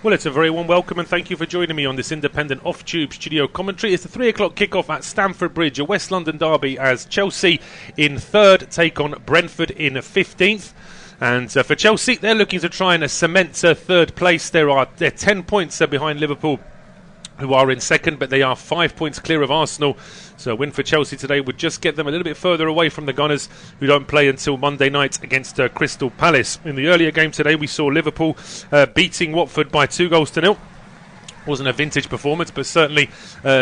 Well, it's a very warm welcome and thank you for joining me on this independent off-tube studio commentary. It's the 3 o'clock kickoff at Stamford Bridge, a West London derby as Chelsea in third take on Brentford in 15th. And for Chelsea, they're looking to try and cement third place. They're 10 points behind Liverpool, who are in second, but they are 5 points clear of Arsenal. So a win for Chelsea today would just get them a little bit further away from the Gunners, who don't play until Monday night against Crystal Palace. In the earlier game today, we saw Liverpool beating Watford by 2-0. Wasn't a vintage performance, but certainly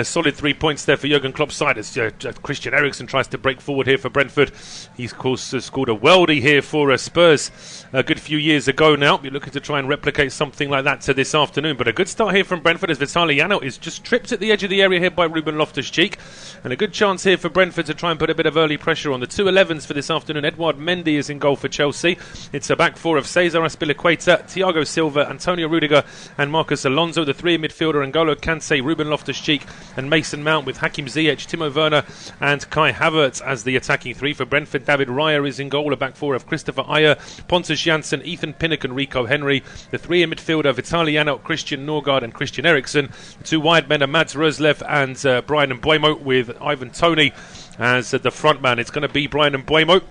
solid 3 points there for Jurgen Klopp's side as Christian Eriksen tries to break forward here for Brentford. He's, of course, scored a worldie here for Spurs a good few years ago now. You're looking to try and replicate something like that this afternoon. But a good start here from Brentford as Vitaliano is just tripped at the edge of the area here by Ruben Loftus-Cheek. And a good chance here for Brentford to try and put a bit of early pressure on. The 2 11s for this afternoon. Edouard Mendy is in goal for Chelsea. It's a back four of Cesar Azpilicueta, Thiago Silva, Antonio Rudiger and Marcos Alonso. The three midfielder N'Golo Kante, Ruben Loftus-Cheek and Mason Mount, with Hakim Ziyech, Timo Werner and Kai Havertz as the attacking three. For Brentford, David Raya is in goal, a back four of Christopher Ajer, Pontus Jansson, Ethan Pinnock and Rico Henry. The three in midfielder, Vitaliano, Christian Norgard and Christian Eriksen. The two wide men are Mads Roerslev and Brian Mbeumo, with Ivan Toney as the front man. It's going to be Brian Mbeumo,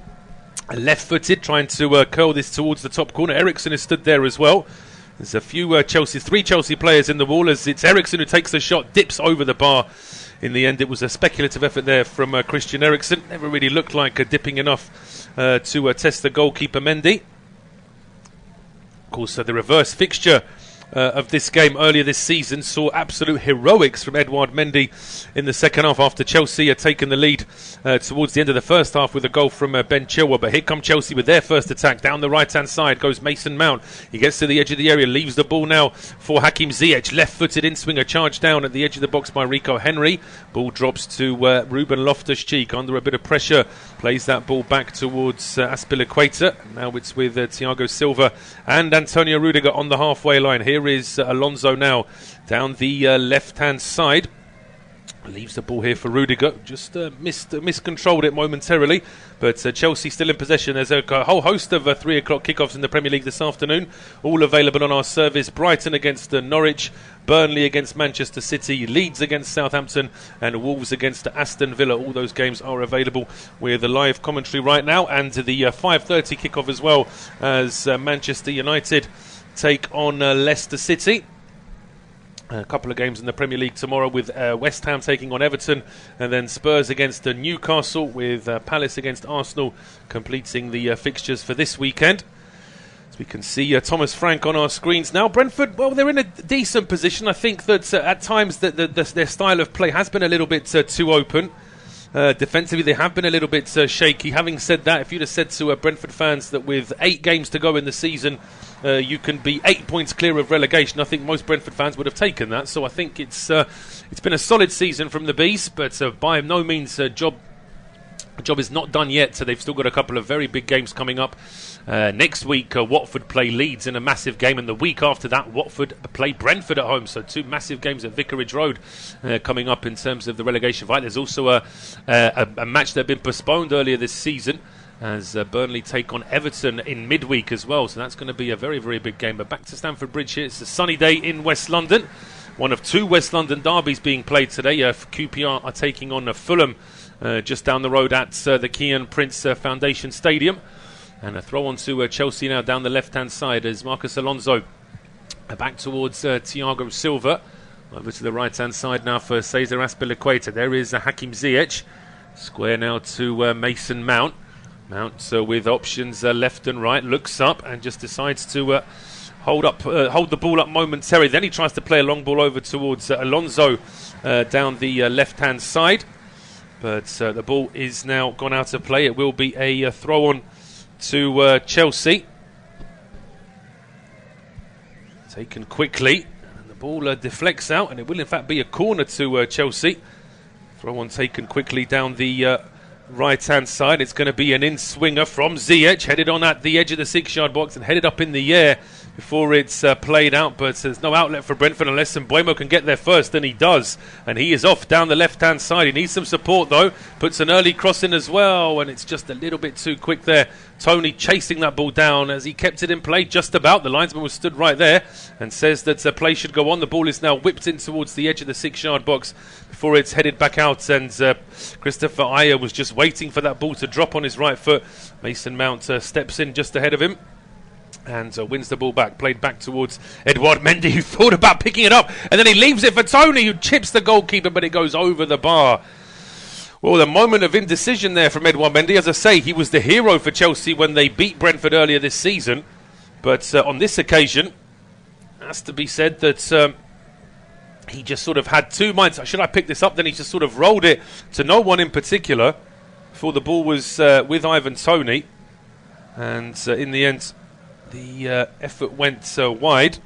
left-footed, trying to curl this towards the top corner. Eriksen is stood there as well. There's a few three Chelsea players in the wall as it's Eriksen who takes the shot, dips over the bar. In the end, it was a speculative effort there from Christian Eriksen. Never really looked like dipping enough to test the goalkeeper Mendy. Of course, the reverse fixture of this game earlier this season saw absolute heroics from Edouard Mendy in the second half after Chelsea had taken the lead towards the end of the first half with a goal from Ben Chilwell. But here come Chelsea with their first attack. Down the right-hand side goes Mason Mount. He gets to the edge of the area, leaves the ball now for Hakim Ziyech. Left-footed in-swinger, charged down at the edge of the box by Rico Henry. Ball drops to Ruben Loftus-Cheek under a bit of pressure. Plays that ball back towards Azpilicueta. Now it's with Thiago Silva and Antonio Rudiger on the halfway line. Here is Alonso now down the left-hand side. Leaves the ball here for Rudiger. Just miscontrolled it momentarily. But Chelsea still in possession. There's a whole host of 3 o'clock kickoffs in the Premier League this afternoon. All available on our service. Brighton against Norwich. Burnley against Manchester City. Leeds against Southampton. And Wolves against Aston Villa. All those games are available with a live commentary right now. And the 5:30 kickoff as well as Manchester United take on Leicester City. A couple of games in the Premier League tomorrow with West Ham taking on Everton, and then Spurs against Newcastle, with Palace against Arsenal completing the fixtures for this weekend. As we can see Thomas Frank on our screens now. Brentford, well, they're in a decent position. I think that at times their style of play has been a little bit too open. Defensively, they have been a little bit shaky. Having said that, if you'd have said to Brentford fans that with 8 games to go in the season, you can be 8 points clear of relegation, I think most Brentford fans would have taken that. So I think it's been a solid season from the Bees, but by no means job is not done yet. So they've still got a couple of very big games coming up. Next week, Watford play Leeds in a massive game, and the week after that, Watford play Brentford at home. So 2 massive games at Vicarage Road coming up in terms of the relegation fight. There's also a match that had been postponed earlier this season, as Burnley take on Everton in midweek as well. So that's going to be a very, very big game. But back to Stamford Bridge here. It's a sunny day in West London. One of 2 West London derbies being played today. QPR are taking on Fulham just down the road at the Kian Prince Foundation Stadium. And a throw on to Chelsea now down the left-hand side as Marcos Alonso back towards Thiago Silva. Over to the right-hand side now for Cesar Azpilicueta. There is Hakim Ziyech. Square now to Mason Mount. Mount with options left and right. Looks up and just decides to hold the ball up momentarily. Then he tries to play a long ball over towards Alonso down the left-hand side. But the ball is now gone out of play. It will be a throw-on to Chelsea. Taken quickly, and the ball deflects out, and it will in fact be a corner to Chelsea. Throw on taken quickly down the right hand side. It's going to be an in-swinger from Ziyech, headed on at the edge of the 6-yard box and headed up in the air before it's played out, but there's no outlet for Brentford unless Mbeumo can get there first, and he does, and he is off down the left-hand side. He needs some support though, puts an early cross in as well, and it's just a little bit too quick there. Tony chasing that ball down as he kept it in play just about. The linesman was stood right there and says that play should go on. The ball is now whipped in towards the edge of the 6-yard box before it's headed back out, and Christopher Ayer was just waiting for that ball to drop on his right foot. Mason Mount steps in just ahead of him and wins the ball back, played back towards Edouard Mendy, who thought about picking it up, and then he leaves it for Tony, who chips the goalkeeper, but it goes over the bar. Well, the moment of indecision there from Edouard Mendy. As I say, he was the hero for Chelsea when they beat Brentford earlier this season, but on this occasion, it has to be said that he just sort of had two minds. Should I pick this up? Then he just sort of rolled it to no one in particular before the ball was with Ivan Toney, and in the end the effort went wide.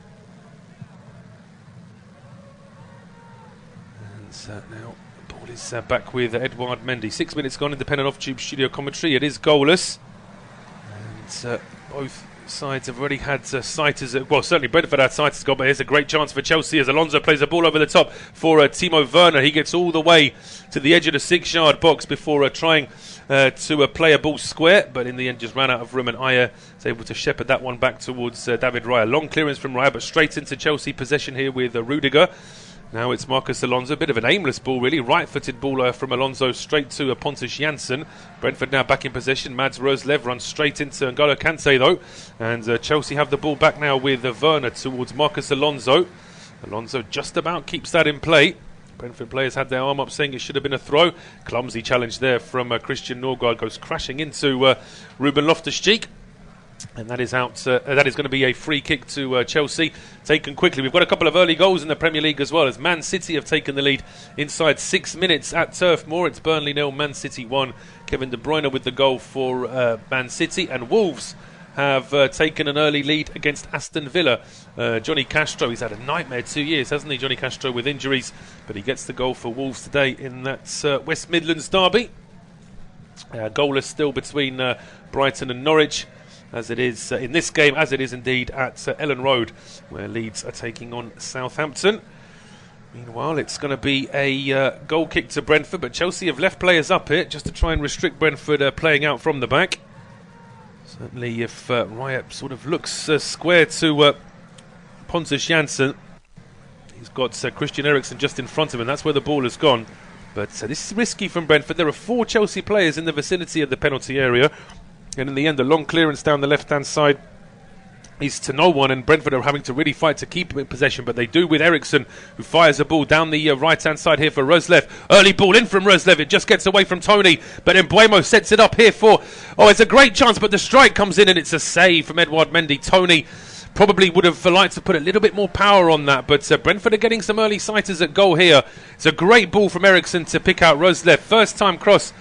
And now the ball is back with Edouard Mendy. 6 minutes gone, independent off-tube studio commentary. It is goalless. And both sides have already had sight as well, certainly Brentford had sight as goal, but here's a great chance for Chelsea as Alonso plays the ball over the top for Timo Werner. He gets all the way to the edge of the 6-yard box before trying to play a ball square, but in the end just ran out of room, and Ayer is able to shepherd that one back towards David Raya. Long clearance from Raya, but straight into Chelsea possession here with Rudiger. Now it's Marcus Alonso, a bit of an aimless ball really, right-footed ball from Alonso straight to Pontus Jansson. Brentford now back in possession. Mads Roslev runs straight into N'Golo Kante though, and Chelsea have the ball back now with Werner towards Marcus Alonso. Alonso just about keeps that in play. Brentford players had their arm up saying it should have been a throw. Clumsy challenge there from Christian Norgard, goes crashing into Ruben Loftus-Cheek. And that is out. That is going to be a free kick to Chelsea, taken quickly. We've got a couple of early goals in the Premier League as well, as Man City have taken the lead inside 6 minutes at Turf Moor. It's Burnley 0, Man City 1. Kevin De Bruyne with the goal for Man City, and Wolves have taken an early lead against Aston Villa. Johnny Castro, he's had a nightmare 2 years, hasn't he, Johnny Castro, with injuries, but he gets the goal for Wolves today in that West Midlands derby. Goalless still between Brighton and Norwich, as it is in this game, as it is indeed at Ellen Road, where Leeds are taking on Southampton. Meanwhile, it's going to be a goal kick to Brentford, but Chelsea have left players up here just to try and restrict Brentford playing out from the back. Certainly if Raya sort of looks square to Pontus Jansson, he's got Christian Eriksen just in front of him, that's where the ball has gone. But this is risky from Brentford. There are 4 Chelsea players in the vicinity of the penalty area, and in the end, the long clearance down the left-hand side is to no one, and Brentford are having to really fight to keep him in possession, but they do with Eriksen, who fires a ball down the right-hand side here for Roslev. Early ball in from Roslev, it just gets away from Tony, but Mbeumo sets it up here for, it's a great chance, but the strike comes in and it's a save from Edouard Mendy. Tony probably would have liked to put a little bit more power on that, but Brentford are getting some early sighters at goal here. It's a great ball from Eriksen to pick out Roslev. First time cross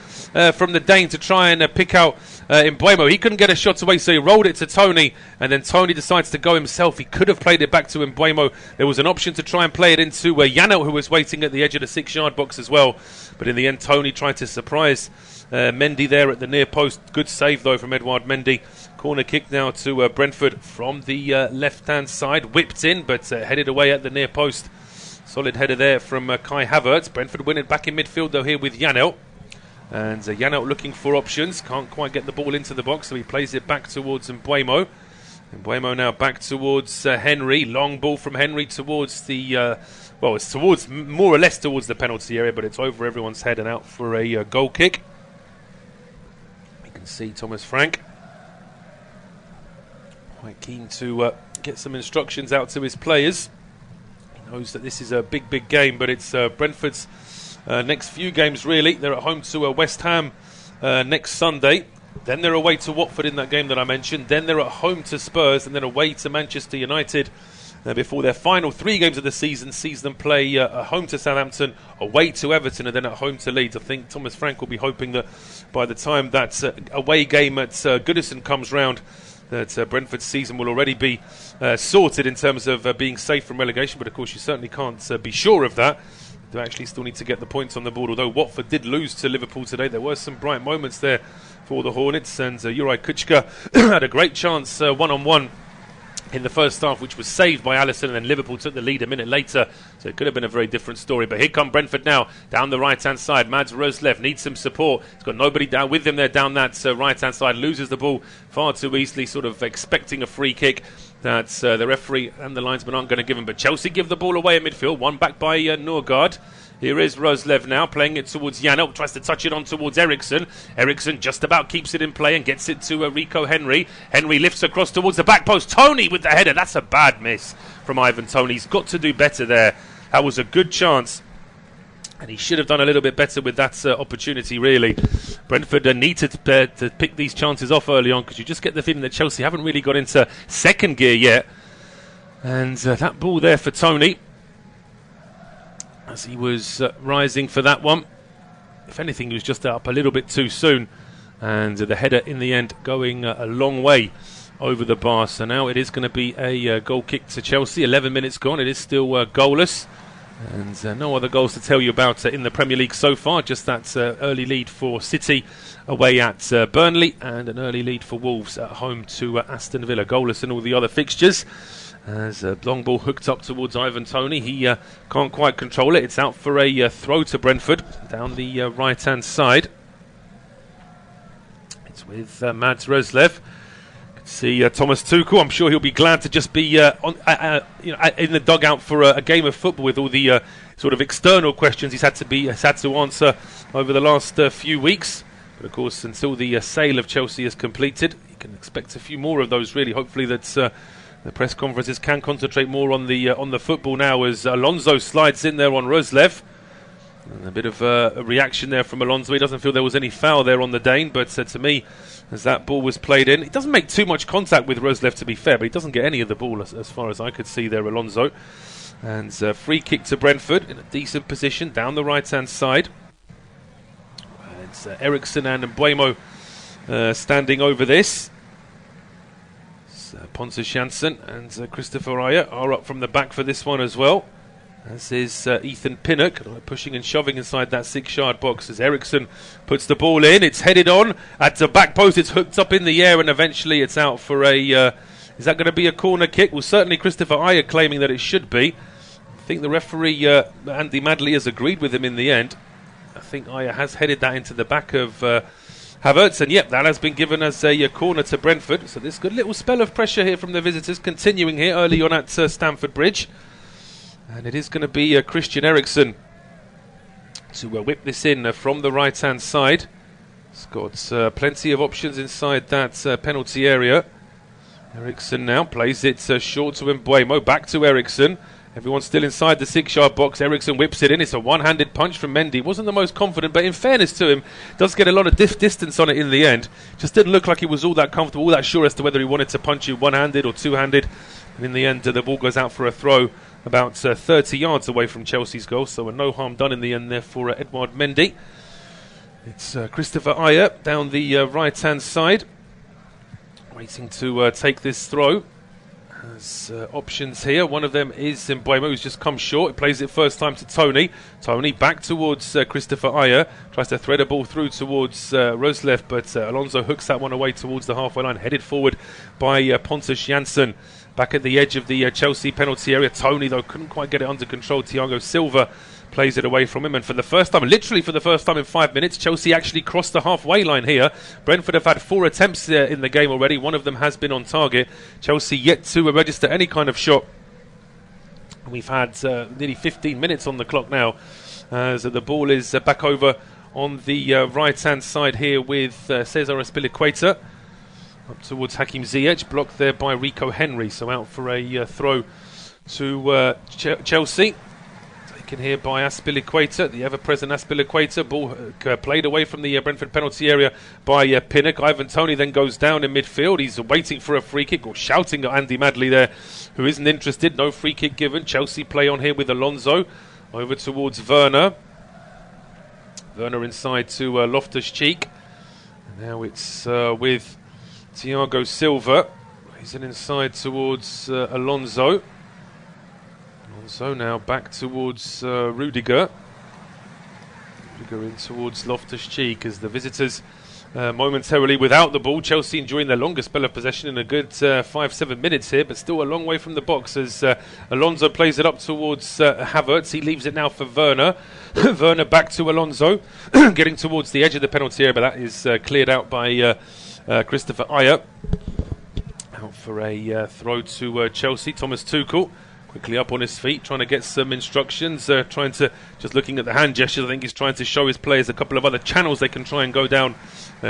from the Dane to try and pick out Mbeumo. He couldn't get a shot away, so he rolled it to Tony, and then Tony decides to go himself. He could have played it back to Mbeumo. There was an option to try and play it into Janelt, who was waiting at the edge of the 6-yard box as well, but in the end Tony tried to surprise Mendy there at the near post. Good save though from Edouard Mendy. Corner kick now to Brentford from the left-hand side, whipped in but headed away at the near post. Solid header there from Kai Havertz. Brentford win it back in midfield though here with Janelt. And Janelt looking for options, can't quite get the ball into the box, so he plays it back towards Mbeumo. Mbeumo now back towards Henry. Long ball from Henry towards the, it's towards, more or less towards the penalty area, but it's over everyone's head and out for a goal kick. You can see Thomas Frank quite keen to get some instructions out to his players. He knows that this is a big game, but it's Brentford's next few games really. They're at home to West Ham next Sunday, then they're away to Watford in that game that I mentioned, then they're at home to Spurs, and then away to Manchester United before their final 3 games of the season sees them play at home to Southampton, away to Everton, and then at home to Leeds. I think Thomas Frank will be hoping that by the time that away game at Goodison comes round, that Brentford's season will already be sorted in terms of being safe from relegation, but of course you certainly can't be sure of that. They actually still need to get the points on the board, although Watford did lose to Liverpool today. There were some bright moments there for the Hornets, and Juraj Kucka had a great chance one-on-one in the first half, which was saved by Alisson, and then Liverpool took the lead a minute later, so it could have been a very different story. But here come Brentford now, down the right-hand side. Mads Roslev needs some support. He's got nobody down with him there down that right-hand side, loses the ball far too easily, sort of expecting a free kick that the referee and the linesman aren't going to give him. But Chelsea give the ball away in midfield, one back by Norgard. Here is Roslev now, playing it towards Janelt, tries to touch it on towards Eriksson. Eriksson just about keeps it in play and gets it to Rico Henry. Henry lifts across towards the back post. Toney with the header. That's a bad miss from Ivan Toney. He's got to do better there. That was a good chance, and he should have done a little bit better with that opportunity, really. Brentford need to pick these chances off early on, because you just get the feeling that Chelsea haven't really got into second gear yet. And that ball there for Toney, as he was rising for that one. If anything, he was just up a little bit too soon, and the header in the end going a long way over the bar. So now it is going to be a goal kick to Chelsea. 11 minutes gone. It is still goalless, and no other goals to tell you about in the Premier League so far. Just that early lead for City away at Burnley, and an early lead for Wolves at home to Aston Villa. Goalless in all the other fixtures. As a long ball hooked up towards Ivan Toney, he can't quite control it. It's out for a throw to Brentford down the right-hand side. It's with Mads Roslev. You can see Thomas Tuchel. I'm sure he'll be glad to just be in the dugout for a game of football, with all the sort of external questions he's had to answer over the last few weeks. But of course, until the sale of Chelsea is completed, you can expect a few more of those. Really, hopefully that. The press conferences can concentrate more on the football now, as Alonso slides in there on Roslev. And a bit of a reaction there from Alonso. He doesn't feel there was any foul there on the Dane, but to me, as that ball was played in, he doesn't make too much contact with Roslev, to be fair, but he doesn't get any of the ball as far as I could see there, Alonso. And free kick to Brentford in a decent position down the right-hand side. It's Eriksson and Mbuemo standing over this. Pontus Jansson and Christopher Ajer are up from the back for this one as well, as is Ethan Pinnock, pushing and shoving inside that 6-yard box as Eriksson puts the ball in. It's headed on at the back post. It's hooked up in the air, and eventually it's out for a is that going to be a corner kick? Well, certainly Christopher Ajer claiming that it should be. I think the referee Andy Madley has agreed with him in the end. I think Ajer has headed that into the back of Havertz, and yep, that has been given as a corner to Brentford. So this good little spell of pressure here from the visitors continuing here early on at Stamford Bridge. And it is going to be Christian Eriksen to whip this in from the right-hand side. He's got plenty of options inside that penalty area. Eriksen now plays it short to Mbuemo, back to Eriksen. Everyone's still inside the 6-yard box. Eriksen whips it in. It's a one-handed punch from Mendy. Wasn't the most confident, but in fairness to him, does get a lot of distance on it in the end. Just didn't look like he was all that comfortable, all that sure as to whether he wanted to punch you one-handed or two-handed. And in the end, the ball goes out for a throw about 30 yards away from Chelsea's goal. So no harm done in the end there for Edouard Mendy. It's Christopher Ajer down the right-hand side, waiting to take this throw. There's options here. One of them is Mbuemo, who's just come short. He plays it first time to Toney. Toney back towards Christopher Ajer. Tries to thread a ball through towards Roslev, but Alonso hooks that one away towards the halfway line. Headed forward by Pontus Jansson. Back at the edge of the Chelsea penalty area. Toney, though, couldn't quite get it under control. Thiago Silva plays it away from him, and for the first time, literally for the first time in 5 minutes, Chelsea actually crossed the halfway line here. Brentford have had 4 attempts in the game already. One of them has been on target. Chelsea yet to register any kind of shot. We've had nearly 15 minutes on the clock now, as the ball is back over on the right-hand side here with Cesar Azpilicueta up towards Hakim Ziyech, blocked there by Rico Henry. So out for a throw to Chelsea. Taken here by Azpilicueta, the ever-present Azpilicueta. Ball played away from the Brentford penalty area by Pinnock. Ivan Toney then goes down in midfield. He's waiting for a free kick, or shouting at Andy Madley there, who isn't interested. No free kick given. Chelsea play on here with Alonso. Over towards Werner. Werner inside to Loftus-Cheek. And now it's with Thiago Silva. He's inside towards Alonso. So now back towards Rudiger. Rudiger in towards Loftus-Cheek as the visitors momentarily without the ball. Chelsea enjoying their longest spell of possession in a good 5-7 minutes here, but still a long way from the box as Alonso plays it up towards Havertz. He leaves it now for Werner. Werner back to Alonso, getting towards the edge of the penalty area, but that is cleared out by Christopher Ayer. Out for a throw to Chelsea. Thomas Tuchel quickly up on his feet, trying to get some instructions, just looking at the hand gestures. I think he's trying to show his players a couple of other channels they can try and go down,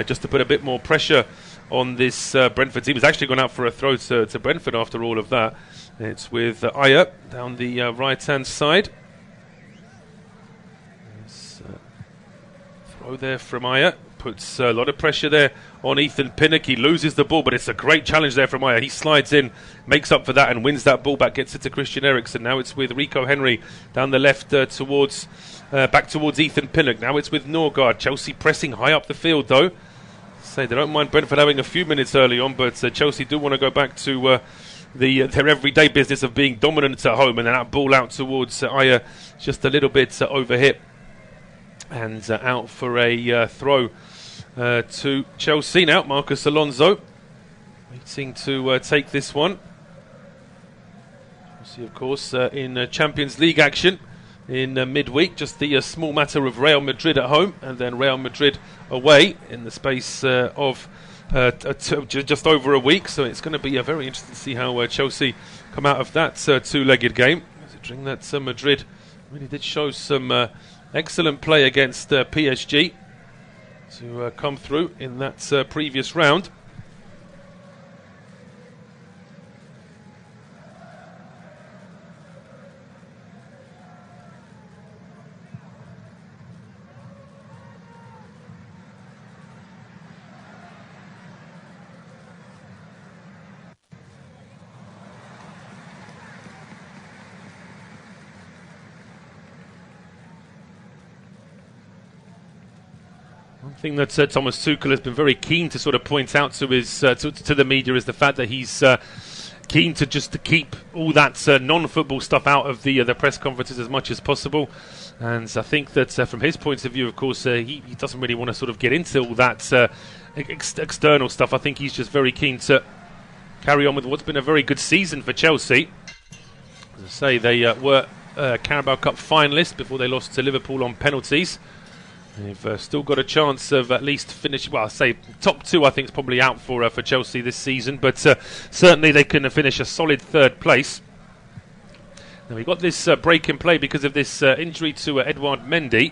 just to put a bit more pressure on this Brentford team. He's actually gone out for a throw to Brentford after all of that. It's with Ayer down the right-hand side. Throw there from Ayer. Puts a lot of pressure there on Ethan Pinnock. He loses the ball, but it's a great challenge there from Ayer. He slides in, makes up for that and wins that ball back, gets it to Christian Eriksen. Now it's with Rico Henry down the left back towards Ethan Pinnock. Now it's with Norgard. Chelsea pressing high up the field though. Say they don't mind Brentford having a few minutes early on, but Chelsea do want to go back to their everyday business of being dominant at home, and then that ball out towards Ayer just a little bit overhit and out for a throw to Chelsea. Now Marcus Alonso waiting to take this one. Chelsea of course in Champions League action in midweek, just the small matter of Real Madrid at home and then Real Madrid away in the space of just over a week, so it's going to be very interesting to see how Chelsea come out of that two-legged game. Considering that Madrid really did show some excellent play against PSG to come through in that previous round. One thing that Thomas Tuchel has been very keen to sort of point out to his to the media is the fact that he's keen to keep all that non-football stuff out of the press conferences as much as possible. And I think that from his point of view, of course, he doesn't really want to sort of get into all that external stuff. I think he's just very keen to carry on with what's been a very good season for Chelsea. As I say, they were Carabao Cup finalists before they lost to Liverpool on penalties. They've still got a chance of at least finishing. Well, I say top two I think is probably out for Chelsea this season, but certainly they can finish a solid third place. Now we've got this break in play because of this injury to Edouard Mendy,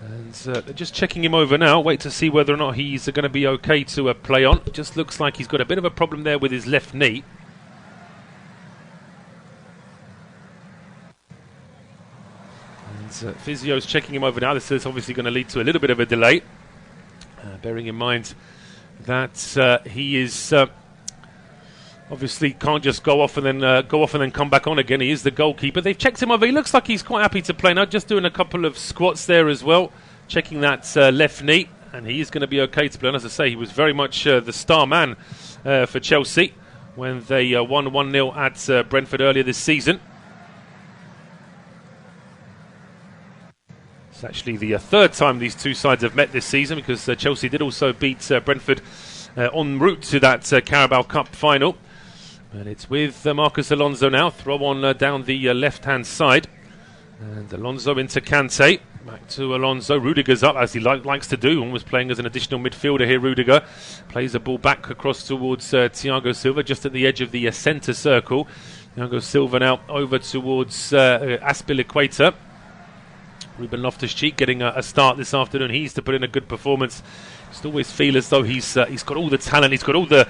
and they're just checking him over now. Wait to see whether or not he's going to be okay to play on. It just looks like he's got a bit of a problem there with his left knee. Physio's checking him over now. This is obviously going to lead to a little bit of a delay, bearing in mind that he is obviously can't just go off and then come back on again. He is the goalkeeper. They've checked him over. He looks like he's quite happy to play now. Just doing a couple of squats there as well, checking that left knee, and he is going to be okay to play. And as I say, he was very much the star man for Chelsea when they won 1-0 at Brentford earlier this season. It's actually the third time these two sides have met this season, because Chelsea did also beat Brentford en route to that Carabao Cup final. And it's with Marcus Alonso now. Throw on down the left-hand side. And Alonso into Kante. Back to Alonso. Rudiger's up, as he likes to do. Almost playing as an additional midfielder here, Rudiger. Plays the ball back across towards Thiago Silva, just at the edge of the centre circle. Thiago Silva now over towards Azpilicueta. Ruben Loftus-Cheek getting a start this afternoon. He needs to put in a good performance. Just always feel as though he's got all the talent, he's got all the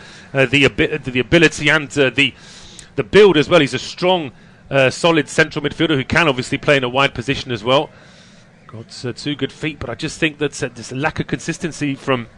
ability and the build as well. He's a strong, solid central midfielder who can obviously play in a wide position as well. Got two good feet, but I just think that there's a lack of consistency from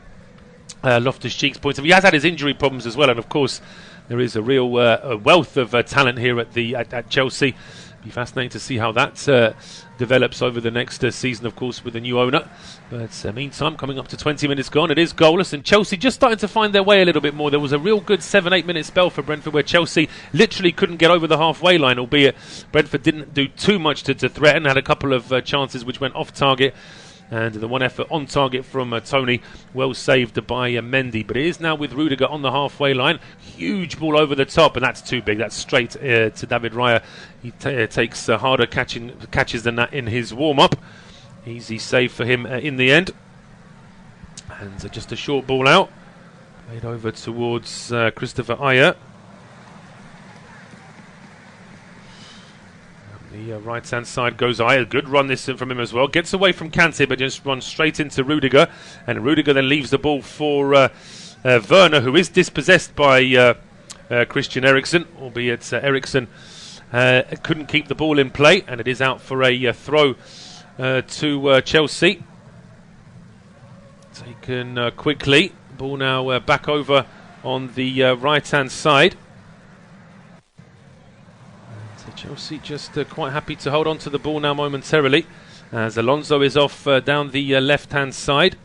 Loftus-Cheek's point of view. He has had his injury problems as well, and of course there is a real wealth of talent here at Chelsea. Be fascinating to see how that develops over the next season, of course, with the new owner. But meantime, coming up to 20 minutes gone, it is goalless, and Chelsea just starting to find their way a little bit more. There was a real good 7-8 minute spell for Brentford where Chelsea literally couldn't get over the halfway line, albeit Brentford didn't do too much to threaten, had a couple of chances which went off target. And the one effort on target from Tony, well saved by Mendy. But it is now with Rudiger on the halfway line. Huge ball over the top, and that's too big. That's straight to David Raya. He takes harder catches than that in his warm-up. Easy save for him in the end. And just a short ball out. Played over towards Christopher Ayer. The right-hand side goes Ayer. Good run this from him as well. Gets away from Kante, but just runs straight into Rudiger. And Rudiger then leaves the ball for Werner, who is dispossessed by Christian Eriksen, albeit Eriksen couldn't keep the ball in play, and it is out for a throw to Chelsea. Taken quickly. Ball now back over on the right-hand side. Chelsea just quite happy to hold on to the ball now momentarily, as Alonso is off down the left-hand side,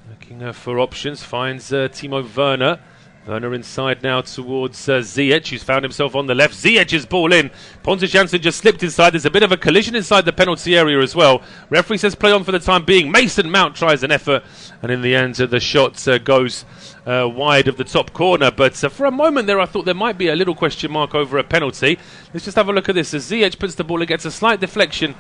looking for options. Finds Timo Werner. Werner inside now towards Ziyech, who's found himself on the left. Ziyech's ball in. Pontus Jansson just slipped inside. There's a bit of a collision inside the penalty area as well. Referee says play on for the time being. Mason Mount tries an effort, and in the end the shot goes wide of the top corner. But for a moment there I thought there might be a little question mark over a penalty. Let's just have a look at this. As Ziyech puts the ball, it gets a slight deflection.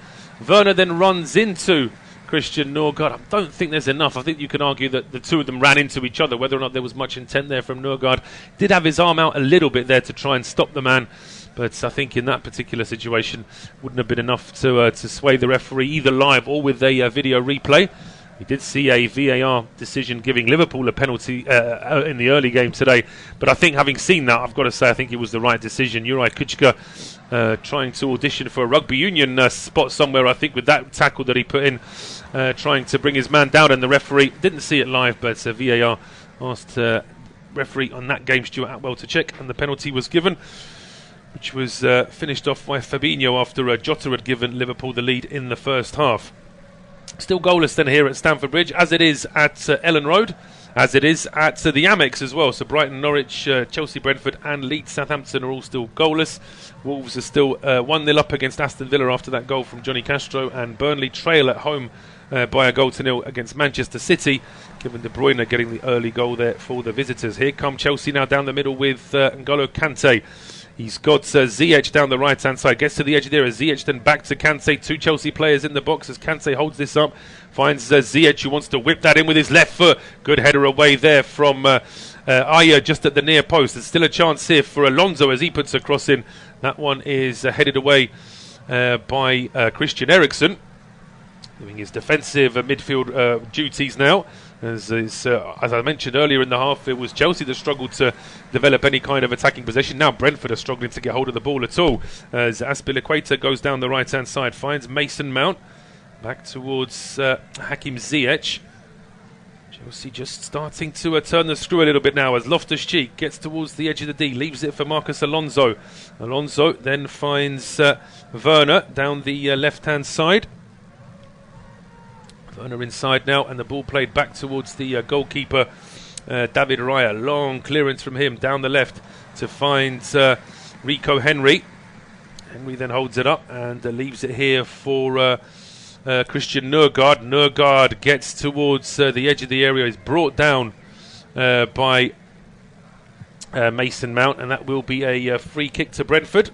Werner then runs into Christian Norgard. I don't think there's enough. I think you can argue that the two of them ran into each other. Whether or not there was much intent there from Norgard, did have his arm out a little bit there to try and stop the man, but I think in that particular situation wouldn't have been enough to sway the referee, either live or with a video replay. We did see a VAR decision giving Liverpool a penalty in the early game today, but I think having seen that, I've got to say I think it was the right decision. Juraj Kucka trying to audition for a rugby union spot somewhere, I think, with that tackle that he put in, trying to bring his man down, and the referee didn't see it live, but VAR asked referee on that game, Stuart Atwell, to check, and the penalty was given, which was finished off by Fabinho after Jota had given Liverpool the lead in the first half. Still goalless then here at Stamford Bridge, as it is at Ellen Road, as it is at the Amex as well. So Brighton, Norwich, Chelsea, Brentford and Leeds, Southampton are all still goalless. Wolves are still 1-0 up against Aston Villa after that goal from Johnny Castro, and Burnley trail at home by a 0-0 against Manchester City, Kevin De Bruyne getting the early goal there for the visitors. Here come Chelsea now down the middle with N'Golo Kante. He's got Ziyech down the right-hand side. Gets to the edge of there. Ziyech then back to Kante. Two Chelsea players in the box as Kante holds this up. Finds Ziyech, who wants to whip that in with his left foot. Good header away there from Ayer just at the near post. There's still a chance here for Alonso as he puts a cross in. That one is headed away by Christian Eriksen, doing his defensive midfield duties now. As I mentioned earlier in the half, it was Chelsea that struggled to develop any kind of attacking possession. Now Brentford are struggling to get hold of the ball at all, as Azpilicueta goes down the right hand side, finds Mason Mount back towards Hakim Ziyech. Chelsea just starting to turn the screw a little bit now, as Loftus-Cheek gets towards the edge of the D, leaves it for Marcus Alonso. Alonso then finds Werner down the left hand side. Werner inside now, and the ball played back towards the goalkeeper, David Raya. Long clearance from him down the left to find Rico Henry. Henry then holds it up and leaves it here for Christian Norgard. Norgard gets towards the edge of the area. Is brought down by Mason Mount, and that will be a free kick to Brentford.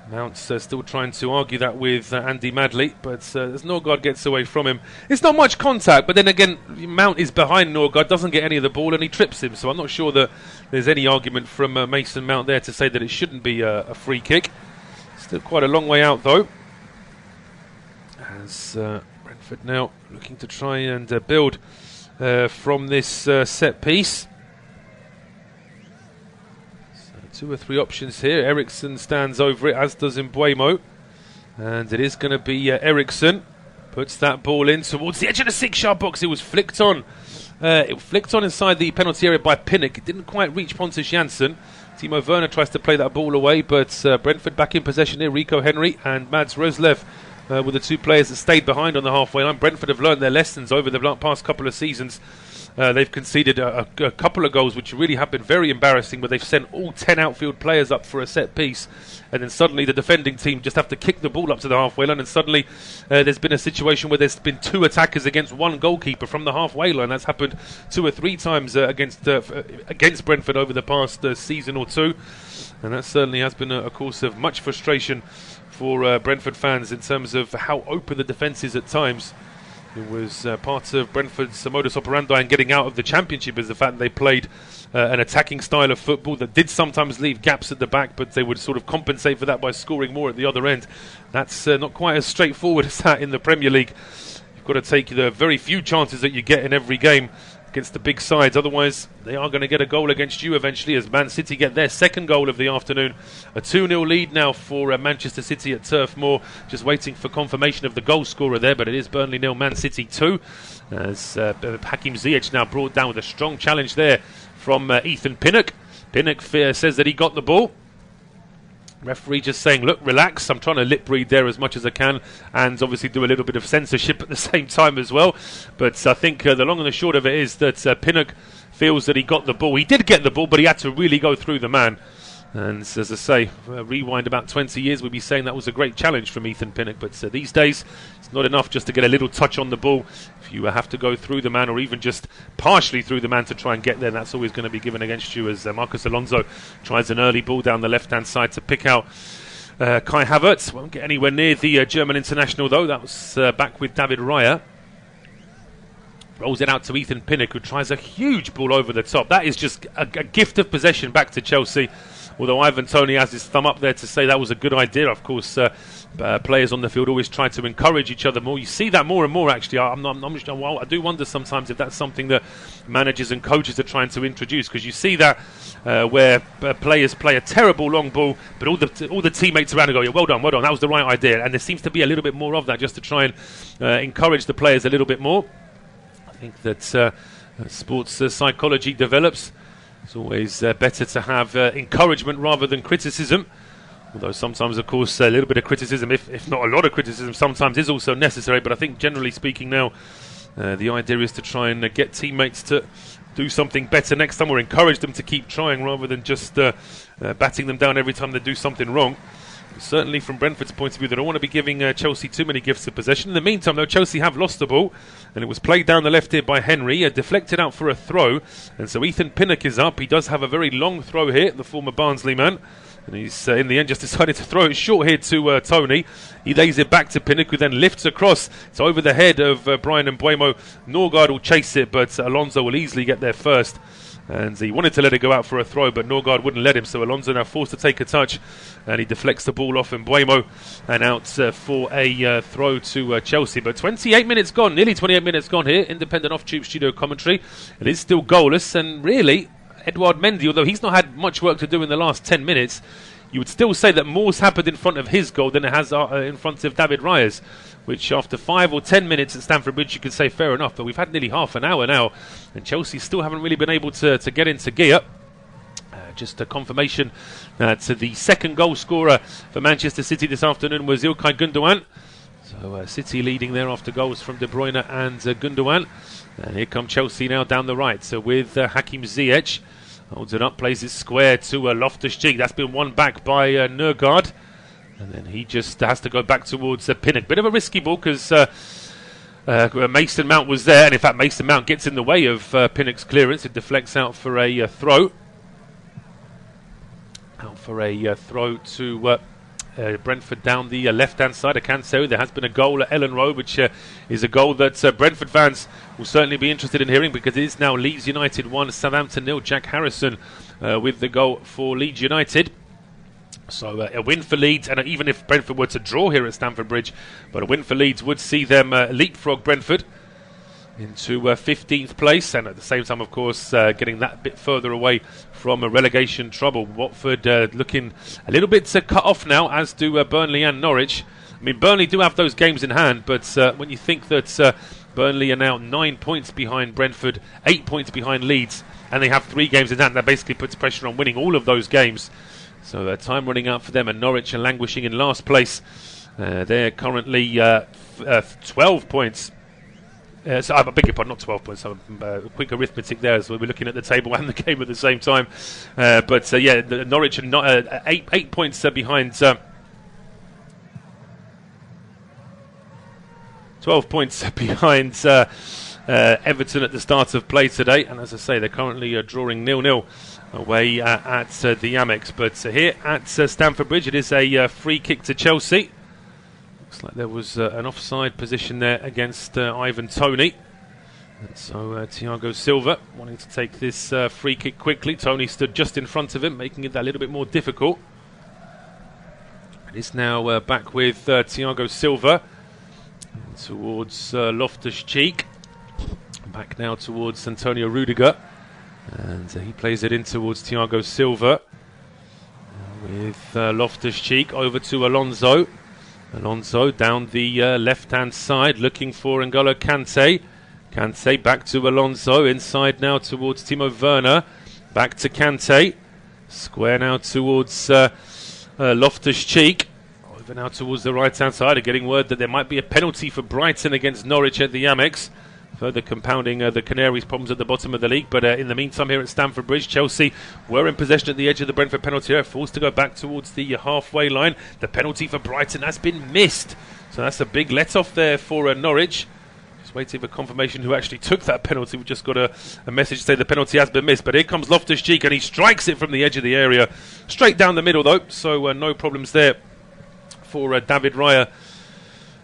Mount's still trying to argue that with Andy Madley, but as Norgard gets away from him, it's not much contact, but then again Mount is behind Norgard, doesn't get any of the ball, and he trips him, so I'm not sure that there's any argument from Mason Mount there to say that it shouldn't be a free kick. Still quite a long way out though, as Brentford now looking to try and build from this set piece. Two or three options here. Eriksen stands over it, as does Mbeumo. And it is going to be Eriksen. Puts that ball in towards the edge of the 6-yard box. It was flicked on. It flicked on inside the penalty area by Pinnock. It didn't quite reach Pontus Jansson. Timo Werner tries to play that ball away, but Brentford back in possession here. Rico Henry and Mads Roslev were the two players that stayed behind on the halfway line. Brentford have learned their lessons over the past couple of seasons they've conceded a couple of goals which really have been very embarrassing, where they've sent all 10 outfield players up for a set piece, and then suddenly the defending team just have to kick the ball up to the halfway line, and suddenly there's been a situation where there's been 2 attackers against 1 goalkeeper from the halfway line. That's happened 2 or 3 times against Brentford over the past season or 2, and that certainly has been a cause of much frustration for Brentford fans in terms of how open the defence is at times. It was part of Brentford's modus operandi in getting out of the Championship is the fact that they played an attacking style of football that did sometimes leave gaps at the back, but they would sort of compensate for that by scoring more at the other end. That's not quite as straightforward as that in the Premier League. You've got to take the very few chances that you get in every game against the big sides, otherwise they are going to get a goal against you eventually, as Man City get their second goal of the afternoon. A 2-0 lead now for Manchester City at Turf Moor, just waiting for confirmation of the goal scorer there, but it is Burnley 0, Man City 2, as Hakim Ziyech now brought down with a strong challenge there from Ethan Pinnock. Pinnock says that he got the ball. Referee just saying, look, relax. I'm trying to lip read there as much as I can, and obviously do a little bit of censorship at the same time as well. But I think the long and the short of it is that Pinnock feels that he got the ball. He did get the ball, but he had to really go through the man. And as I say, rewind about 20 years, we'd be saying that was a great challenge from Ethan Pinnock. But these days, it's not enough just to get a little touch on the ball. If you have to go through the man, or even just partially through the man to try and get there, that's always going to be given against you, as Marcus Alonso tries an early ball down the left-hand side to pick out Kai Havertz. Won't get anywhere near the German international, though. That was back with David Raya. Rolls it out to Ethan Pinnock, who tries a huge ball over the top. That is just a gift of possession back to Chelsea. Although Ivan Toney has his thumb up there to say that was a good idea. Of course, players on the field always try to encourage each other more. You see that more and more, actually. I do wonder sometimes if that's something that managers and coaches are trying to introduce, because you see that where players play a terrible long ball, but all the teammates around go, yeah, well done, that was the right idea. And there seems to be a little bit more of that, just to try and encourage the players a little bit more. I think that sports psychology develops. It's always better to have encouragement rather than criticism. Although sometimes, of course, a little bit of criticism, if not a lot of criticism, sometimes is also necessary. But I think generally speaking now, the idea is to try and get teammates to do something better next time, or encourage them to keep trying rather than just batting them down every time they do something wrong. Certainly from Brentford's point of view, they don't want to be giving Chelsea too many gifts of possession. In the meantime, though, Chelsea have lost the ball, and it was played down the left here by Henry, deflected out for a throw, and so Ethan Pinnock is up. He does have a very long throw here, the former Barnsley man, and he's in the end just decided to throw it short here to Toney. He lays it back to Pinnock, who then lifts across. It's over the head of Brian Mbeumo. Norgard will chase it, but Alonso will easily get there first. And he wanted to let it go out for a throw, but Norgard wouldn't let him, so Alonso now forced to take a touch, and he deflects the ball off Mbeumo and out for a throw to Chelsea. But 28 minutes gone, nearly 28 minutes gone here, independent off-tube studio commentary. It is still goalless, and really, Edouard Mendy, although he's not had much work to do in the last 10 minutes, you would still say that more's happened in front of his goal than it has in front of David Raya's, which after 5 or 10 minutes at Stamford Bridge you could say fair enough, but we've had nearly half an hour now and Chelsea still haven't really been able to get into gear. Just a confirmation that the second goal scorer for Manchester City this afternoon was İlkay Gündoğan. So City leading there after goals from De Bruyne and Gündoğan. And here come Chelsea now down the right, so with Hakim Ziyech. Holds it up, plays it square to Loftus-Cheek. That's been won back by Norgard. And then he just has to go back towards Pinnock. Bit of a risky ball because Mason Mount was there. And in fact, Mason Mount gets in the way of Pinnock's clearance. It deflects out for a throw. Out for a throw to Brentford down the left-hand side. I can say there has been a goal at Ellen Road, which is a goal that Brentford fans will certainly be interested in hearing, because it is now Leeds United 1, Southampton 0. Jack Harrison with the goal for Leeds United. So a win for Leeds, and even if Brentford were to draw here at Stamford Bridge, but a win for Leeds would see them leapfrog Brentford into 15th place, and at the same time, of course, getting that bit further away from a relegation trouble. Watford looking a little bit cut off now, as do Burnley and Norwich. I mean, Burnley do have those games in hand, but when you think that Burnley are now 9 points behind Brentford, 8 points behind Leeds, and they have 3 games in hand, that basically puts pressure on winning all of those games. So time running out for them, and Norwich are languishing in last place. They're currently 12 points So I beg your pardon, not 12 points. Quick arithmetic there, as we're looking at the table and the game at the same time. Norwich are 8 points behind. 12 points behind Everton at the start of play today, and as I say, they're currently drawing 0-0 away at the Amex. But here at Stamford Bridge, it is a free kick to Chelsea. Looks like there was an offside position there against Ivan Toney. And so Thiago Silva wanting to take this free kick quickly. Toney stood just in front of him, making it that little bit more difficult. It is now back with Thiago Silva towards Loftus-Cheek. Back now towards Antonio Rudiger. And he plays it in towards Thiago Silva. With Loftus-Cheek over to Alonso. Alonso down the left-hand side, looking for N'Golo Kante. Kante back to Alonso, inside now towards Timo Werner. Back to Kante. Square now towards Loftus-Cheek. Over now towards the right-hand side. Getting word that there might be a penalty for Brighton against Norwich at the Amex. Further compounding the Canaries' problems at the bottom of the league. But in the meantime, here at Stamford Bridge, Chelsea were in possession at the edge of the Brentford penalty area, forced to go back towards the halfway line. The penalty for Brighton has been missed. So that's a big let-off there for Norwich. Just waiting for confirmation who actually took that penalty. We've just got a message to say the penalty has been missed. But here comes Loftus-Cheek, and he strikes it from the edge of the area. Straight down the middle, though. So no problems there for David Raya.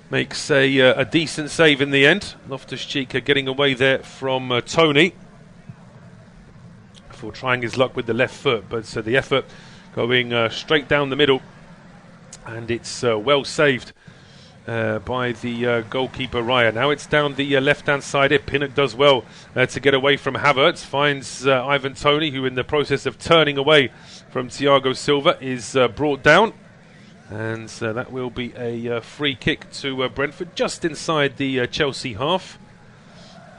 Makes a decent save in the end. Loftus-Cheek getting away there from Toney for trying his luck with the left foot. But the effort going straight down the middle. And it's well saved by the goalkeeper Raya. Now it's down the left-hand side here. Pinnock does well to get away from Havertz. Finds Ivan Toney, who in the process of turning away from Thiago Silva is brought down. And that will be a free kick to Brentford, just inside the Chelsea half.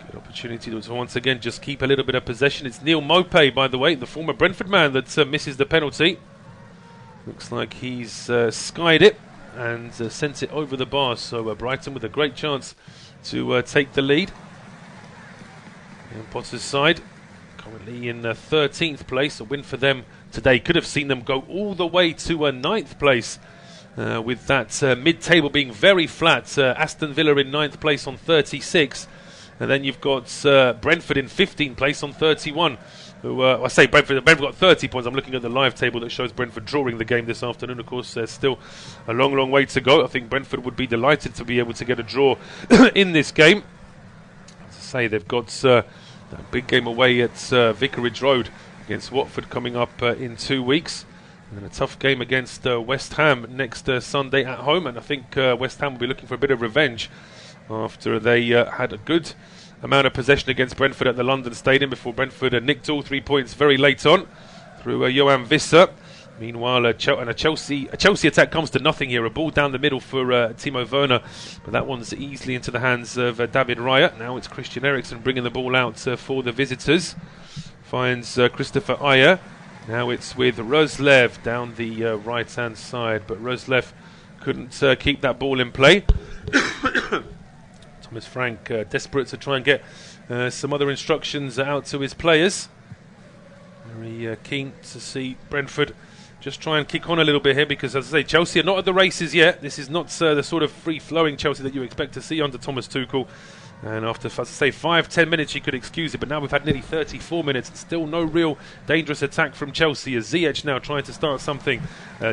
Good opportunity to once again just keep a little bit of possession. It's Neil Maupay, by the way, the former Brentford man, that misses the penalty. Looks like he's skied it and sent it over the bar. So Brighton with a great chance to take the lead. And Potter's side currently in 13th place. A win for them today could have seen them go all the way to 9th place. With that mid-table being very flat. Aston Villa in 9th place on 36. And then you've got Brentford in 15th place on 31. Who, I say Brentford got 30 points. I'm looking at the live table that shows Brentford drawing the game this afternoon. Of course, there's still a long, long way to go. I think Brentford would be delighted to be able to get a draw in this game. As I say, they've got that big game away at Vicarage Road against Watford coming up in 2 weeks. And then a tough game against West Ham next Sunday at home. And I think West Ham will be looking for a bit of revenge after they had a good amount of possession against Brentford at the London Stadium before Brentford nicked all 3 points very late on through Johan Visser. Meanwhile, a Chelsea attack comes to nothing here. A ball down the middle for Timo Werner. But that one's easily into the hands of David Raya. Now it's Christian Eriksen bringing the ball out for the visitors. Finds Christopher Ayer. Now it's with Roslev down the right-hand side, but Roslev couldn't keep that ball in play. Thomas Frank desperate to try and get some other instructions out to his players. Very keen to see Brentford just try and kick on a little bit here because, as I say, Chelsea are not at the races yet. This is not the sort of free-flowing Chelsea that you expect to see under Thomas Tuchel. And after, as I say, 5-10 minutes, you could excuse it. But now we've had nearly 34 minutes. And still no real dangerous attack from Chelsea. As Ziyech now trying to start something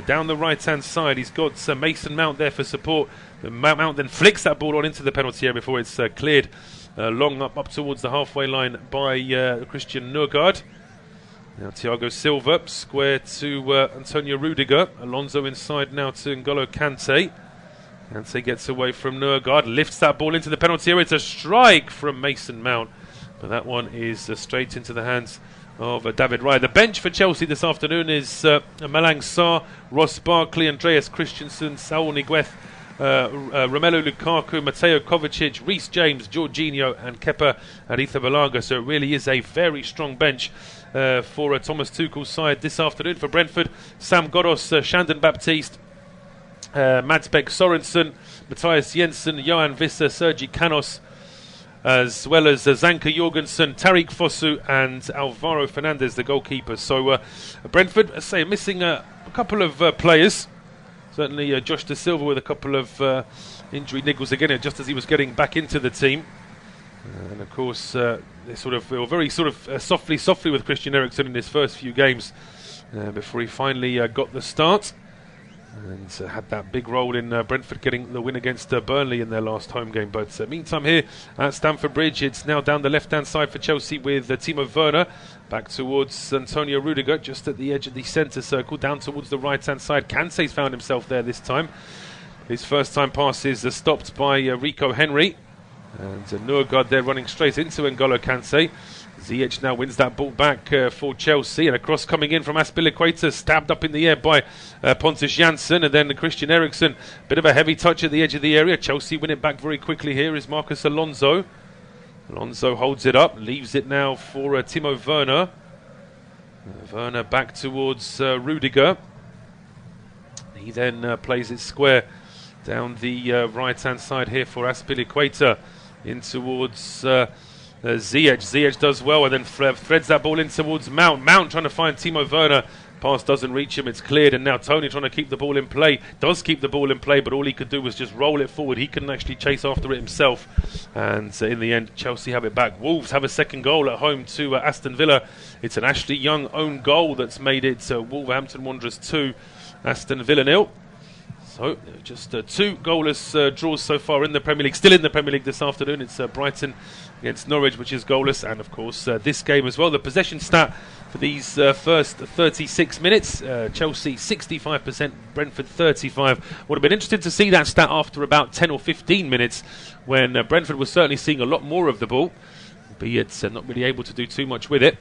down the right-hand side. He's got Mason Mount there for support. Mount then flicks that ball on into the penalty area before it's cleared long up towards the halfway line by Christian Nørgaard. Now Thiago Silva, square to Antonio Rudiger. Alonso inside now to N'Golo Kante. Kante gets away from Nørgaard, lifts that ball into the penalty area. It's a strike from Mason Mount. But that one is straight into the hands of David Raya. The bench for Chelsea this afternoon is Malang Sarr, Ross Barkley, Andreas Christensen, Saul Niguez, Romelu Lukaku, Mateo Kovacic, Reece James, Jorginho and Kepa Arrizabalaga. So it really is a very strong bench for Thomas Tuchel's side this afternoon. For Brentford, Sam Ghoddos, Shandon Baptiste, Mads Bech Sorensen, Matthias Jensen, Johan Visser, Sergi Canos, as well as Zanka Jorgensen, Tariq Fosu and Alvaro Fernandez, the goalkeeper. So Brentford, I say, missing a couple of players. Certainly Josh Da Silva with a couple of injury niggles again, just as he was getting back into the team. And of course, they were very softly with Christian Eriksen in his first few games before he finally got the start. And had that big role in Brentford getting the win against Burnley in their last home game. But meantime here at Stamford Bridge, it's now down the left-hand side for Chelsea with Timo Werner back towards Antonio Rudiger, just at the edge of the centre circle, down towards the right-hand side. Kante's found himself there this time. His first-time pass is stopped by Rico Henry. And Nurgard there running straight into N'Golo Kante. Ziyech now wins that ball back for Chelsea, and a cross coming in from Azpilicueta, stabbed up in the air by Pontus Jansson, and then Christian Eriksen, bit of a heavy touch at the edge of the area. Chelsea win it back very quickly. Here is Marcus Alonso. Alonso holds it up, leaves it now for Timo Werner. Werner back towards Rudiger. He then plays it square down the right-hand side here for Azpilicueta in towards Ziyech. Ziyech does well and then threads that ball in towards Mount. Mount trying to find Timo Werner. Pass doesn't reach him, it's cleared, and now Tony trying to keep the ball in play. Does keep the ball in play, but all he could do was just roll it forward. He couldn't actually chase after it himself. And in the end, Chelsea have it back. Wolves have a second goal at home to Aston Villa. It's an Ashley Young own goal that's made it Wolverhampton Wanderers 2, Aston Villa 0. So, just two goalless draws so far in the Premier League. Still in the Premier League this afternoon. It's Brighton against Norwich, which is goalless. And, of course, this game as well. The possession stat for these first 36 minutes. Chelsea 65%, Brentford 35%. Would have been interested to see that stat after about 10 or 15 minutes when Brentford was certainly seeing a lot more of the ball, albeit not really able to do too much with it.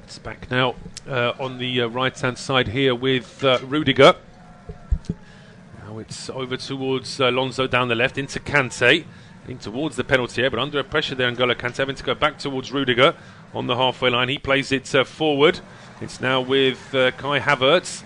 It's back now on the right-hand side here with Rudiger. Now it's over towards Alonso down the left into Kante. Heading towards the penalty area, but under pressure there, N'Golo Kante having to go back towards Rudiger on the halfway line. He plays it forward. It's now with Kai Havertz.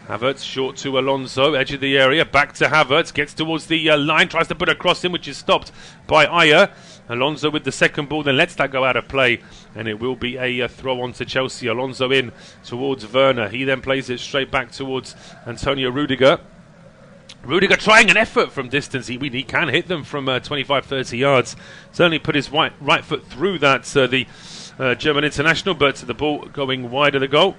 Havertz short to Alonso, edge of the area, back to Havertz, gets towards the line, tries to put a cross in, which is stopped by Ayer. Alonso with the second ball, then lets that go out of play, and it will be a throw on to Chelsea. Alonso in towards Werner. He then plays it straight back towards Antonio Rudiger. Rudiger trying an effort from distance. He can hit them from 25-30 yards. Certainly put his right foot through that, the German international, but the ball going wide of the goal.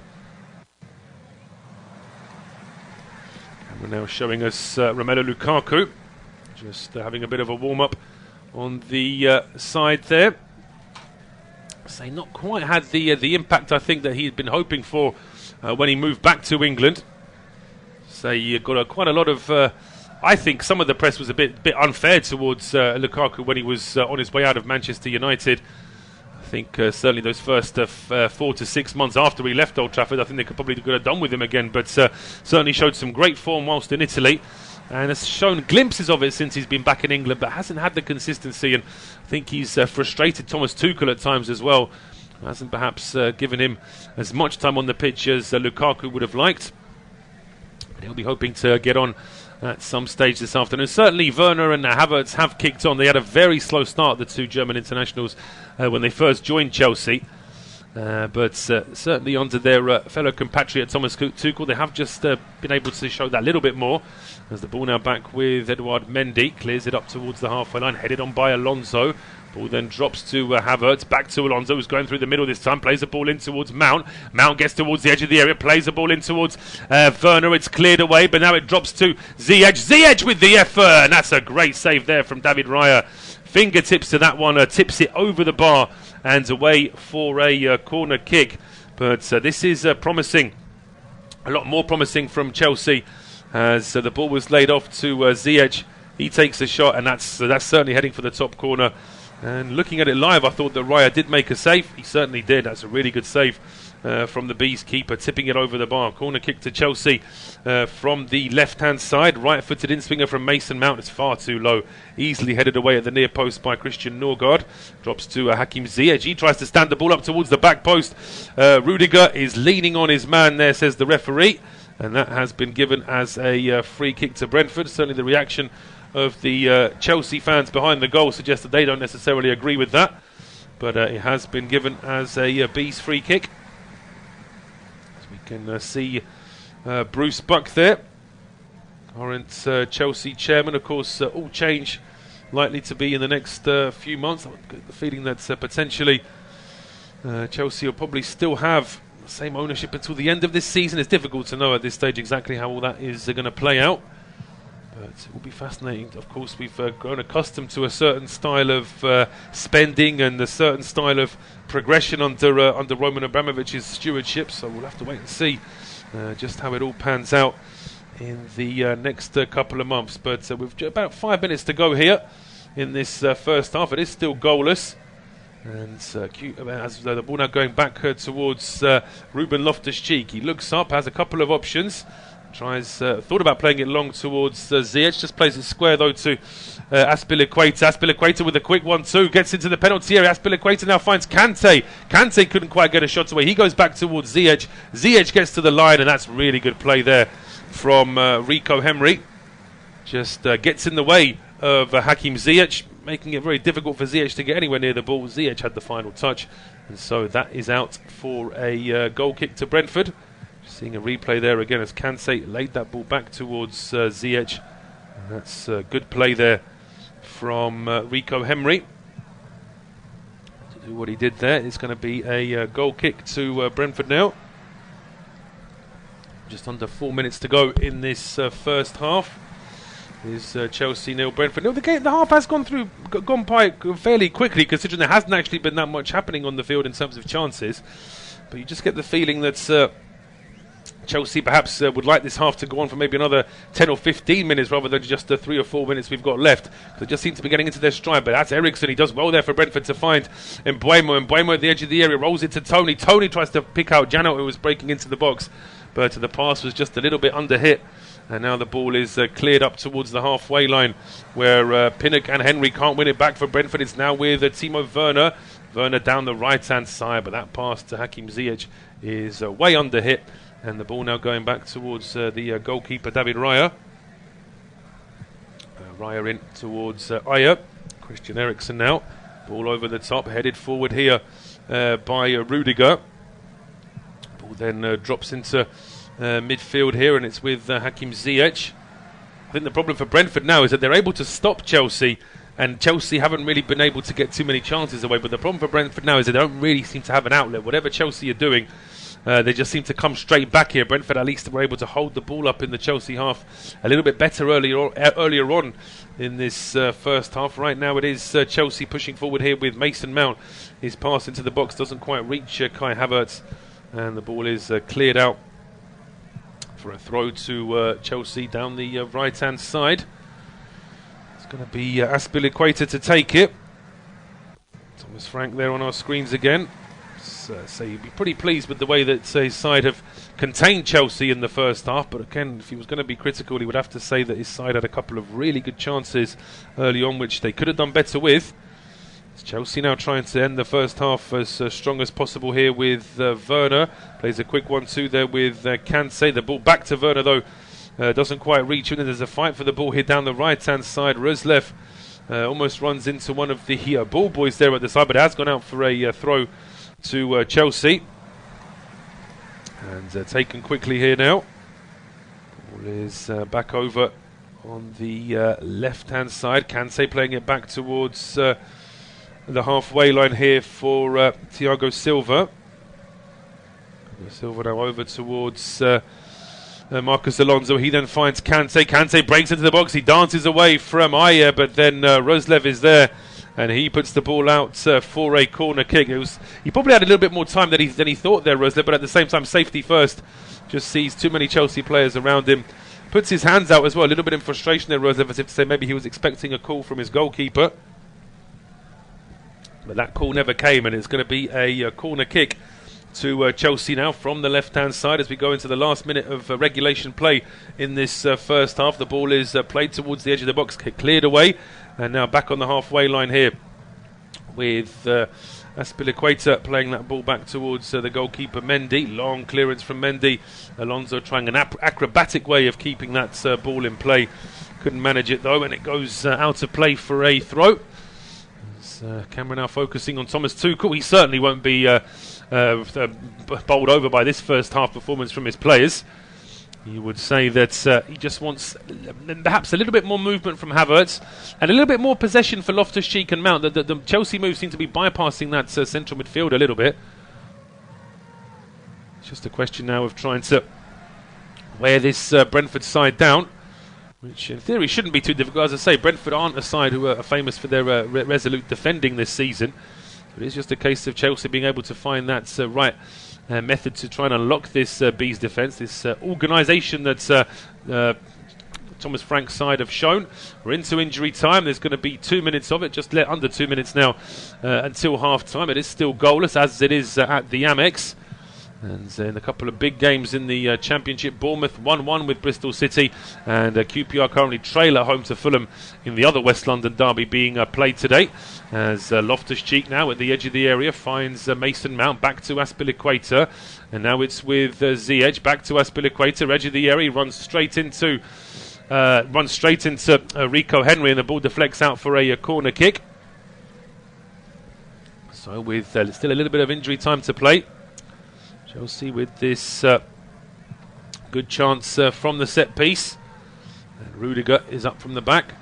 And we're now showing us Romelu Lukaku, just having a bit of a warm-up on the side there. Say not quite had the impact I think that he had been hoping for when he moved back to England. Say you got quite a lot of. I think some of the press was a bit unfair towards Lukaku when he was on his way out of Manchester United. I think certainly those first 4 to 6 months after he left Old Trafford, I think they could have done with him again. But certainly showed some great form whilst in Italy, and has shown glimpses of it since he's been back in England, but hasn't had the consistency. And I think he's frustrated Thomas Tuchel at times as well. Hasn't perhaps given him as much time on the pitch as Lukaku would have liked. But he'll be hoping to get on at some stage this afternoon. Certainly Werner and Havertz have kicked on. They had a very slow start, the two German internationals, when they first joined Chelsea. But certainly under their fellow compatriot Thomas Tuchel, they have just been able to show that little bit more. As the ball now back with Edouard Mendy, clears it up towards the halfway line, headed on by Alonso. Ball then drops to Havertz, back to Alonso, who's going through the middle this time, plays the ball in towards Mount. Mount gets towards the edge of the area, plays the ball in towards Werner. It's cleared away, but now it drops to Ziyech. Ziyech with the effort, and that's a great save there from David Raya. Fingertips to that one, tips it over the bar and away for a corner kick. But this is promising, a lot more promising from Chelsea, as the ball was laid off to Ziyech. He takes a shot, and that's certainly heading for the top corner. And looking at it live, I thought that Raya did make a save. He certainly did. That's a really good save from the Bees keeper, tipping it over the bar. Corner kick to Chelsea from the left-hand side. Right-footed in-swinger from Mason Mount. It's far too low. Easily headed away at the near post by Christian Nørgaard. Drops to Hakim Ziyech. He tries to stand the ball up towards the back post. Rudiger is leaning on his man there, says the referee. And that has been given as a free kick to Brentford. Certainly the reaction of the Chelsea fans behind the goal suggest that they don't necessarily agree with that. But it has been given as a Bees free kick. As we can see Bruce Buck there, current Chelsea chairman. Of course, all change likely to be in the next few months. I've got the feeling that potentially Chelsea will probably still have the same ownership until the end of this season. It's difficult to know at this stage exactly how all that is going to play out. But it will be fascinating. Of course, we've grown accustomed to a certain style of spending and a certain style of progression under Roman Abramovich's stewardship. So we'll have to wait and see just how it all pans out in the next couple of months. But we've about 5 minutes to go here in this first half. It is still goalless. And as the ball now going back towards Ruben Loftus-Cheek. He looks up, has a couple of options. Thought about playing it long towards Ziyech, just plays it square though to Azpilicueta. Azpilicueta with a quick 1-2, gets into the penalty area. Azpilicueta now finds Kante. Kante couldn't quite get a shot away. He goes back towards Ziyech. Ziyech gets to the line, and that's really good play there from Rico Henry. Just gets in the way of Hakim Ziyech, making it very difficult for Ziyech to get anywhere near the ball. Ziyech had the final touch, and so that is out for a goal kick to Brentford. Seeing a replay there again as Kante laid that ball back towards Ziyech. And that's good play there from Rico Henry to do what he did there. It's going to be a goal kick to Brentford now. Just under 4 minutes to go in this first half. Is Chelsea 0, Brentford 0. The half has gone by fairly quickly, considering there hasn't actually been that much happening on the field in terms of chances. But you just get the feeling that Chelsea perhaps would like this half to go on for maybe another 10 or 15 minutes rather than just the 3 or 4 minutes we've got left. They just seem to be getting into their stride. But that's Eriksson. He does well there for Brentford to find Mbeumo. Mbeumo at the edge of the area rolls it to Tony. Tony tries to pick out Jano, who was breaking into the box, but the pass was just a little bit under hit. And now the ball is cleared up towards the halfway line, where Pinnock and Henry can't win it back for Brentford. It's now with Timo Werner. Werner down the right-hand side, but that pass to Hakim Ziyech is way under hit. And the ball now going back towards the goalkeeper, David Raya. Raya in towards Ayer. Christian Eriksen now. Ball over the top, headed forward here by Rudiger. Ball then drops into midfield here, and it's with Hakim Ziyech. I think the problem for Brentford now is that they're able to stop Chelsea, and Chelsea haven't really been able to get too many chances away. But the problem for Brentford now is that they don't really seem to have an outlet. Whatever Chelsea are doing, they just seem to come straight back here. Brentford at least were able to hold the ball up in the Chelsea half a little bit better earlier on in this first half. Right now it is Chelsea pushing forward here with Mason Mount. His pass into the box doesn't quite reach Kai Havertz, and the ball is cleared out for a throw to Chelsea down the right-hand side. It's going to be Azpilicueta to take it. Thomas Frank there on our screens again. So you'd be pretty pleased with the way that his side have contained Chelsea in the first half. But again, if he was going to be critical, he would have to say that his side had a couple of really good chances early on, which they could have done better with. It's Chelsea now trying to end the first half as strong as possible here with Werner. Plays a quick 1-2 there with Kante. The ball back to Werner, though, doesn't quite reach him. And there's a fight for the ball here down the right-hand side. Roslev almost runs into one of the ball boys there at the side, but it has gone out for a throw to Chelsea. And taken quickly here now. Ball is back over on the left-hand side. Kante playing it back towards the halfway line here for Thiago Silva. Silva now over towards Marcus Alonso. He then finds Kante. Kante breaks into the box. He dances away from Ayer, but then Roslev is there, and he puts the ball out for a corner kick. He probably had a little bit more time than he thought there, Roslev, but at the same time, safety first. Just sees too many Chelsea players around him. Puts his hands out as well, a little bit in frustration there, Roslev, as if to say maybe he was expecting a call from his goalkeeper. But that call never came, and it's going to be a corner kick to Chelsea now from the left-hand side as we go into the last minute of regulation play in this first half. The ball is played towards the edge of the box, cleared away, and now back on the halfway line here with Azpilicueta playing that ball back towards the goalkeeper Mendy. Long clearance from Mendy. Alonso trying an acrobatic way of keeping that ball in play. Couldn't manage it though, and it goes out of play for a throw. Camera now focusing on Thomas Tuchel. He certainly won't be bowled over by this first half performance from his players. You would say that he just wants perhaps a little bit more movement from Havertz and a little bit more possession for Loftus-Cheek and Mount. The Chelsea moves seem to be bypassing that central midfield a little bit. It's just a question now of trying to wear this Brentford side down, which in theory shouldn't be too difficult. As I say, Brentford aren't a side who are famous for their resolute defending this season. It is just a case of Chelsea being able to find that right method to try and unlock this Bees defence, this organisation that Thomas Frank's side have shown. We're into injury time. There's going to be 2 minutes of it, just under 2 minutes now until half time. It is still goalless as it is at the Amex. And in a couple of big games in the Championship, Bournemouth 1-1 with Bristol City, and QPR currently trail at home to Fulham in the other West London derby being played today. As Loftus-Cheek now at the edge of the area finds Mason Mount back to Azpilicueta, and now it's with Ziyech back to Azpilicueta, edge of the area, runs straight into Rico Henry, and the ball deflects out for a corner kick. So with still a little bit of injury time to play, Chelsea with this good chance from the set piece, and Rudiger is up from the back.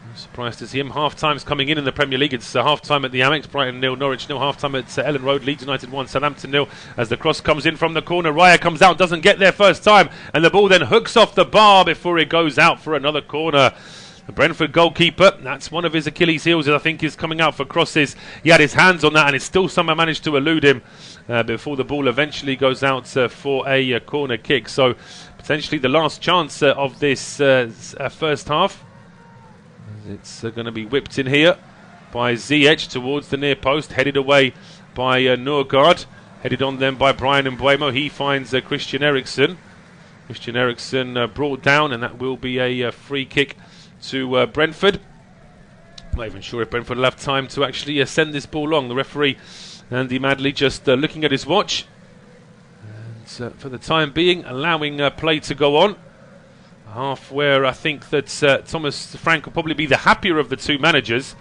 I'm surprised to see him. Half time's coming in the Premier League. It's half time at the Amex. Brighton 0, Norwich 0. Half time at Ellen Road. Leeds United 1, Southampton 0. As the cross comes in from the corner, Raya comes out, doesn't get there first time, and the ball then hooks off the bar before it goes out for another corner. The Brentford goalkeeper, that's one of his Achilles heels, I think, is coming out for crosses. He had his hands on that, and it still somehow managed to elude him before the ball eventually goes out for a corner kick. So potentially the last chance of this first half. It's going to be whipped in here by Ziyech towards the near post, headed away by Nørgaard, headed on then by Brian Mbeumo. He finds Christian Eriksen. Christian Eriksen brought down, and that will be a free kick to Brentford. I'm not even sure if Brentford will have time to actually send this ball long. The referee, Andy Madley, just looking at his watch, and for the time being allowing play to go on. Half where I think that Thomas Frank will probably be the happier of the two managers,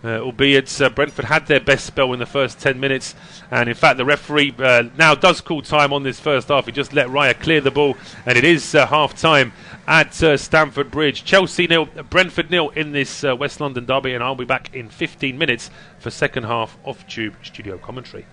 albeit Brentford had their best spell in the first 10 minutes, and in fact the referee now does call time on this first half. He just let Raya clear the ball, and it is half time at Stamford Bridge. Chelsea 0, Brentford 0 in this West London derby, and I'll be back in 15 minutes for second half off Tube Studio Commentary.